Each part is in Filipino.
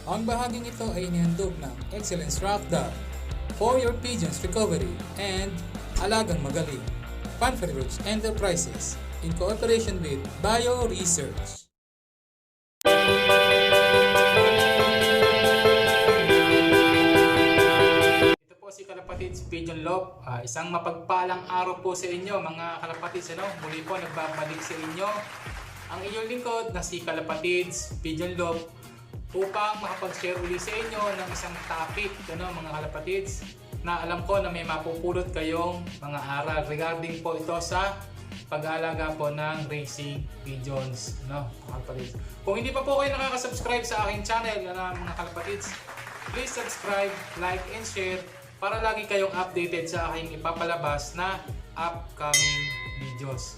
Ang bahaging ito ay inihandog ng Excellence Rockdog for your pigeons recovery and Alagang Magaling, Panferrous Enterprises in cooperation with Bio Research. Ito po si Kalapatids Pigeon Love. Isang mapagpalang araw po sa inyo mga Kalapatids. Muli po nagbabalik sa inyo ang inyong lingkod na si Kalapatids Pigeon Love upang makapag-share uli sa inyo ng isang topic mga Kalapatids na alam ko na may mapupulot kayong mga aral regarding po ito sa pag-aalaga po ng racing pigeons mga Kalapatids. Kung hindi pa po kayo nakaka-subscribe sa aking channel mga Kalapatids, please subscribe, like, and share para lagi kayong updated sa aking ipapalabas na upcoming videos.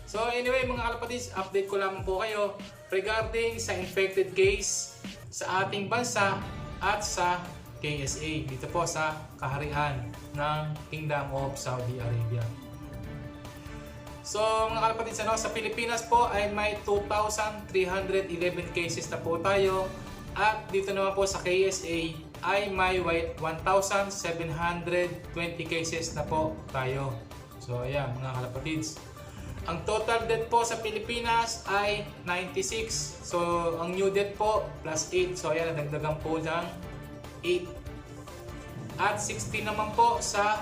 So anyway mga Kalapatids, update ko lamang po kayo regarding sa infected case sa ating bansa at sa KSA dito po sa kaharian ng Kingdom of Saudi Arabia. So mga Kalapatids, sa Pilipinas po ay may 2,311 cases na po tayo at dito naman po sa KSA ay may 1,720 cases na po tayo. So ayan mga Kalapatids. Ang total death po sa Pilipinas ay 96. So, ang new death po, plus 8. So, ayan, nagdagan po ng 8. At 16 naman po sa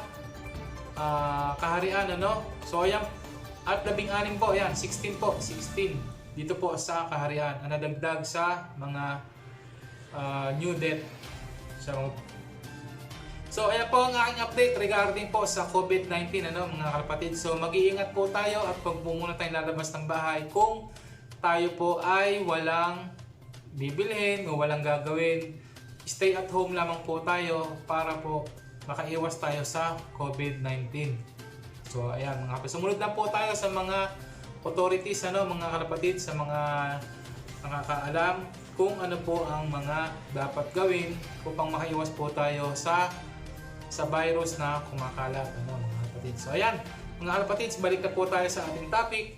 kaharian, So, ayan, at 16 po, ayan, 16 po, 16. Dito po sa kaharian, ang nadagdag sa mga new death. So ayan po ang aking update regarding po sa COVID-19 mga Kalapatids. So mag-iingat po tayo at pag muna tayong lalabas ng bahay kung tayo po ay walang bibilhin o walang gagawin. Stay at home lamang po tayo para po makaiwas tayo sa COVID-19. So ayan mga Kalapatids. Sumunod lang po tayo sa mga authorities mga Kalapatids, sa mga nakakaalam kung ano po ang mga dapat gawin upang makaiwas po tayo sa virus na kumakalat mga Kalapatids. So ayan, mga Kalapatids, balik na po tayo sa ating topic.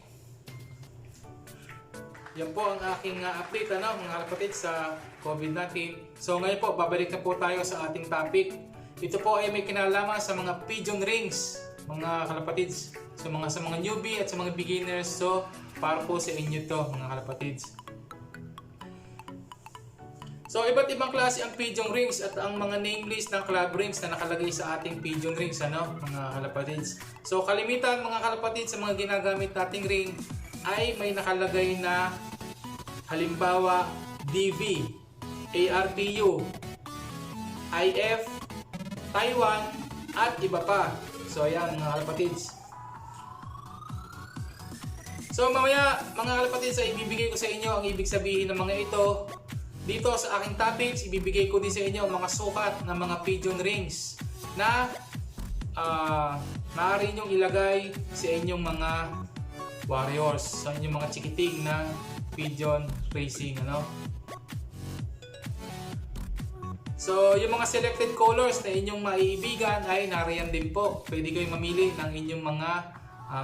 Yan po ang aking update mga Kalapatids sa COVID-19. So ngayon po, babalik na po tayo sa ating topic. Ito po ay may kinalaman sa mga pigeon rings mga Kalapatids. So sa mga newbie at sa mga beginners. So para po sa inyo to mga Kalapatids. So iba't ibang klase ang pigeon rings at ang mga name list ng club rings na nakalagay sa ating pigeon rings mga Kalapatids. So kalimitan mga Kalapatids sa mga ginagamit nating ring ay may nakalagay na halimbawa DV, ARPU, IF, Taiwan at iba pa. So ayan mga Kalapatids. So mamaya mga Kalapatids ay ibibigay ko sa inyo ang ibig sabihin ng mga ito. Dito sa aking topics, ibibigay ko din sa inyo ang mga sukat ng mga pigeon rings na maaari nyong ilagay sa inyong mga warriors, sa inyong mga chikiting na pigeon racing. So, yung mga selected colors na inyong maiibigan ay nariyan din po. Pwede kayong mamili ng inyong mga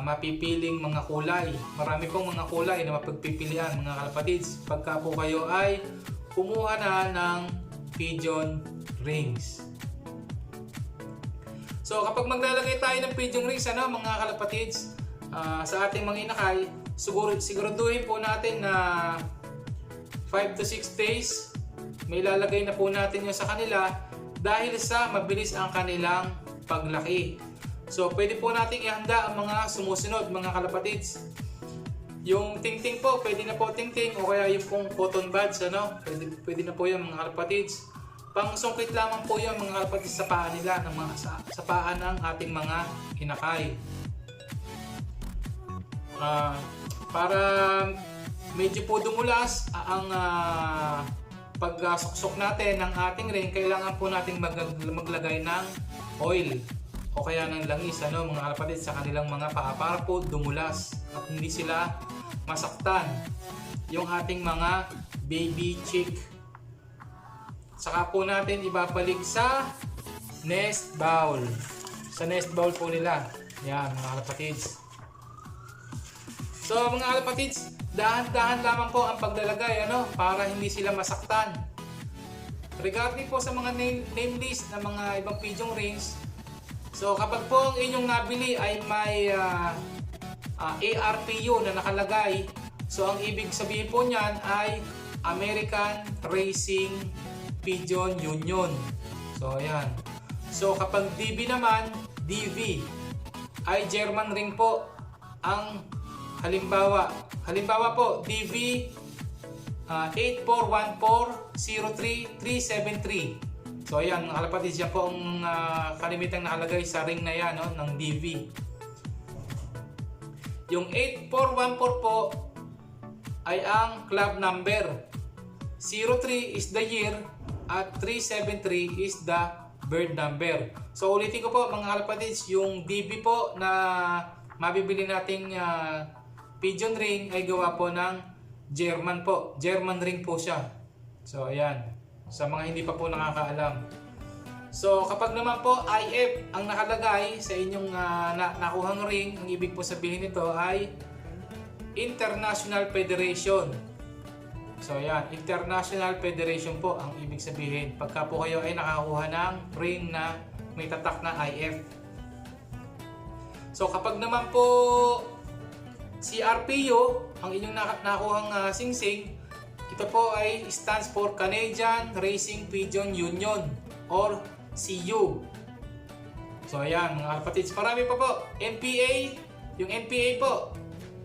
mapipiling mga kulay. Marami pong mga kulay na mapagpipilian mga Kalapatids pagka po kayo ay kumuha na ng pigeon rings. So kapag maglalagay tayo ng pigeon rings mga Kalapatids sa ating mga inakay, siguraduhin po natin na 5 to 6 days may lalagay na po natin yun sa kanila dahil sa mabilis ang kanilang paglaki. So pwede po nating ihanda ang mga sumusunod mga Kalapatids. Yung tingting po, pwede na po tingting o kaya yung pong cotton buds pwede na po yung mga Kalapatids. Pangsungkit lamang po yung mga Kalapatids sa paa nila, sa paa ng ating mga inakay. Para medyo po dumulas ang pagsuksok natin ng ating ring, kailangan po natin maglagay ng oil o kaya ng langis mga Kalapatids sa kanilang mga paa para po dumulas at hindi sila masaktan yung ating mga baby chick. Saka po natin ibabalik sa nest bowl. Sa nest bowl po nila. Yan mga Kalapatids. So mga Kalapatids, dahan-dahan lamang po ang paglalagay para hindi sila masaktan. regarding po sa mga name list ng mga ibang pigeon rings, so kapag po ang inyong nabili ay may ARPU na nakalagay, so ang ibig sabihin po niyan ay American Racing Pigeon Union. So ayan. So kapag DV naman, DV ay German ring po ang halimbawa. Halimbawa po, DV 8414-03-373. So ayan mga kalapatids, yan po ang kalimitang nakalagay sa ring na yan, no, ng DV. Yung 8414 po ay ang club number, 03 is the year, at 373 is the bird number. So ulitin ko po mga kalapatids, yung DV po na mabibili nating pigeon ring ay gawa po ng German po. German ring po siya. So ayan, sa mga hindi pa po nakakaalam. So kapag naman po IF ang nakalagay sa inyong nakuhang ring, ang ibig po sabihin nito ay International Federation. So ayan, International Federation po ang ibig sabihin pagka po kayo ay nakakuha ng ring na may tatak na IF. So kapag naman po CRPU ang inyong nakuhang singsing, ito po ay stands for Canadian Racing Pigeon Union or CU. So ayan mga kalapatids, marami pa po. NPA, yung NPA po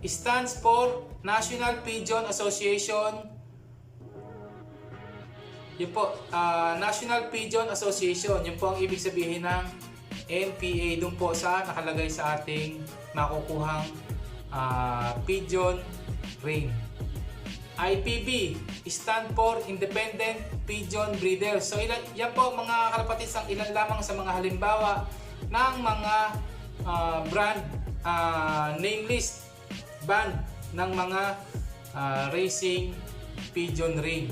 stands for National Pigeon Association. Yun po, National Pigeon Association, yun po ang ibig sabihin ng NPA dun po sa nakalagay sa ating makukuhang pigeon ring. IPB stand for Independent Pigeon Breeders. So yan po mga kalapatids ang ilan lamang sa mga halimbawa ng mga brand name list band ng mga racing pigeon ring.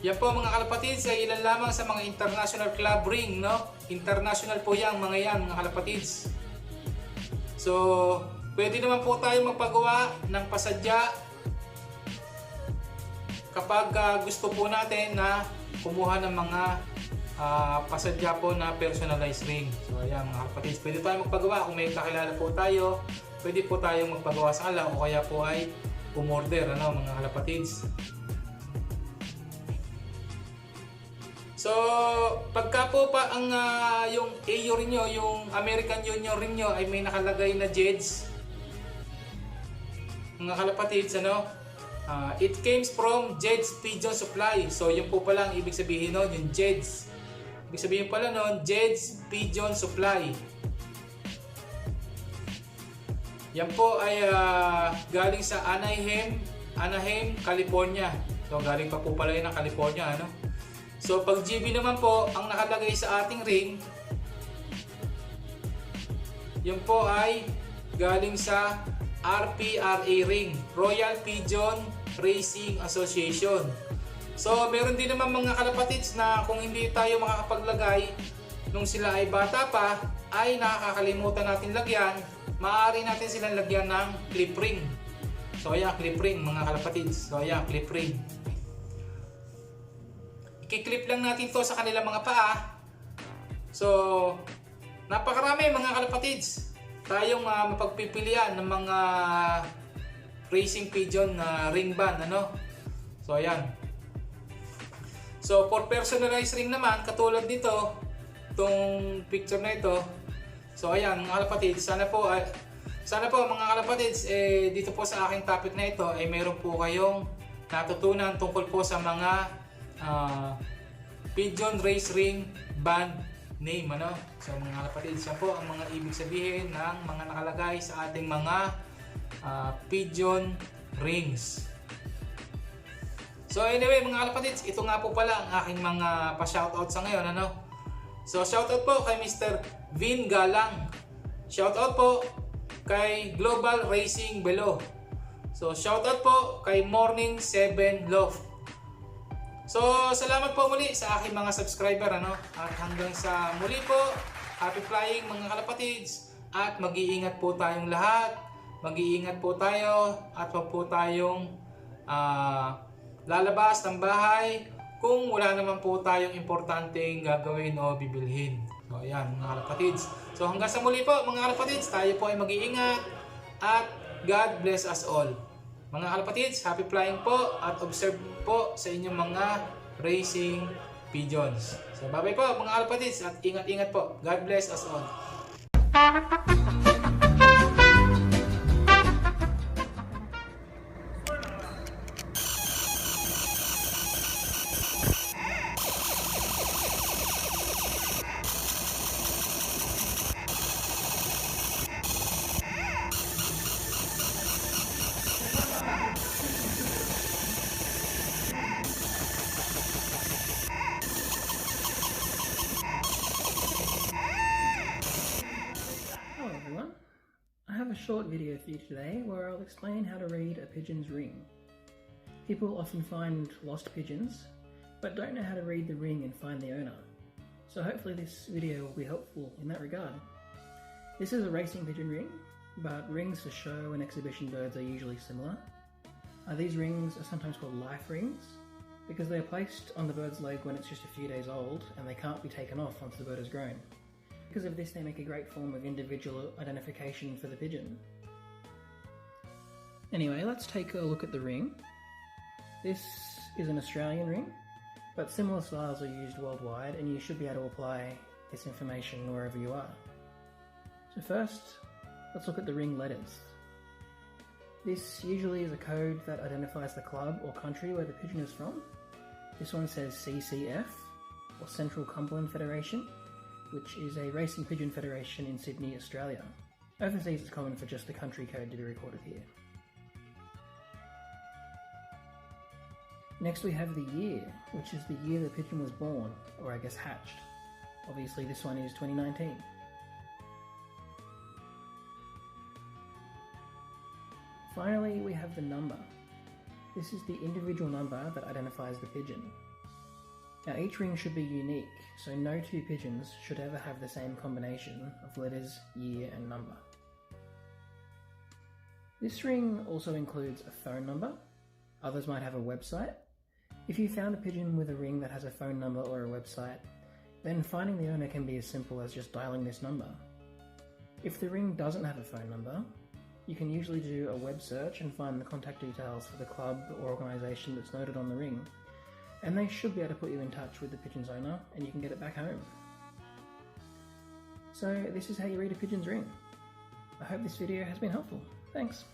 Yan po mga kalapatids ay ilan lamang sa mga international club ring, no? International po yan mga kalapatids. So, pwede naman po tayo magpagawa ng pasadya kapag gusto po natin na kumuha ng mga pasadya po na personalized ring. So, ayan mga kalapatids, pwede tayo magpagawa. Kung may kakilala po tayo, pwede po tayong magpagawa sa kanila o kaya po ay umorder, ano, mga kalapatids. So, pagka po pa ang yung AU rin nyo, yung American Union rin nyo ay may nakalagay na JEDS, mga kalapatids, ano, it came from JEDS Pigeon Supply. So, yun po pala ang ibig sabihin nun, yung JEDS. Ibig sabihin pala nun, JEDS Pigeon Supply. Yan po ay galing sa Anaheim, California. So, galing pa po pala yun ng California, ano. So pag GB naman po ang nakalagay sa ating ring, yun po ay galing sa RPRA ring, Royal Pigeon Racing Association. So meron din naman mga kalapatids na kung hindi tayo makakapaglagay nung sila ay bata pa, ay nakakalimutan natin lagyan, maaari natin silang lagyan ng clip ring. So ayan, clip ring mga kalapatids. So ayan, clip ring. I-clip lang natin to sa kanilang mga paa. So, napakarami mga kalapatids tayong mapagpipilian ng mga racing pigeon na ring band, ano? So, ayan. So, for personalized ring naman, katulad nito, itong picture na ito. So, ayan mga kalapatids, sana po mga kalapatids, dito po sa aking topic na ito ay meron po kayong natutunan tungkol po sa mga pigeon race ring band name, ano? So mga kalapatids, yan po ang mga ibig sabihin ng mga nakalagay sa ating mga pigeon rings. So anyway mga kalapatids, ito nga po pala ang aking mga pa-shoutout sa ngayon, ano? So shoutout po kay Mr. Vin Galang. Shoutout po kay Global Racing Belo. So shoutout po kay Morning 7 Love. So, salamat po muli sa aking mga subscriber, ano? At hanggang sa muli po, happy flying mga kalapatids. At mag-iingat po tayong lahat. Mag-iingat po tayo at wag po tayong lalabas ng bahay kung wala naman po tayong importanteng gagawin o bibilhin. So ayan mga kalapatids. So hanggang sa muli po mga kalapatids, tayo po ay mag-iingat at God bless us all. Mga kalapatids, happy flying po at observe po sa inyong mga racing pigeons. So bye-bye po mga kalapatids at ingat-ingat po. God bless us all. I have a short video for you today where I'll explain how to read a pigeon's ring. People often find lost pigeons, but don't know how to read the ring and find the owner. So hopefully this video will be helpful in that regard. This is a racing pigeon ring, but rings for show and exhibition birds are usually similar. These rings are sometimes called life rings because they are placed on the bird's leg when it's just a few days old and they can't be taken off once the bird has grown. Because of this, they make a great form of individual identification for the pigeon. Anyway, let's take a look at the ring. This is an Australian ring, but similar styles are used worldwide and you should be able to apply this information wherever you are. So first, let's look at the ring letters. This usually is a code that identifies the club or country where the pigeon is from. This one says CCF, or Central Cumberland Federation, which is a racing pigeon federation in Sydney, Australia. Overseas it's common for just the country code to be recorded here. Next we have the year, which is the year the pigeon was born, or I guess hatched. Obviously this one is 2019. Finally we have the number. This is the individual number that identifies the pigeon. Now each ring should be unique, so no two pigeons should ever have the same combination of letters, year and number. This ring also includes a phone number. Others might have a website. If you found a pigeon with a ring that has a phone number or a website, then finding the owner can be as simple as just dialing this number. If the ring doesn't have a phone number, you can usually do a web search and find the contact details for the club or organisation that's noted on the ring. And they should be able to put you in touch with the pigeon's owner and you can get it back home. So this is how you read a pigeon's ring. I hope this video has been helpful. Thanks.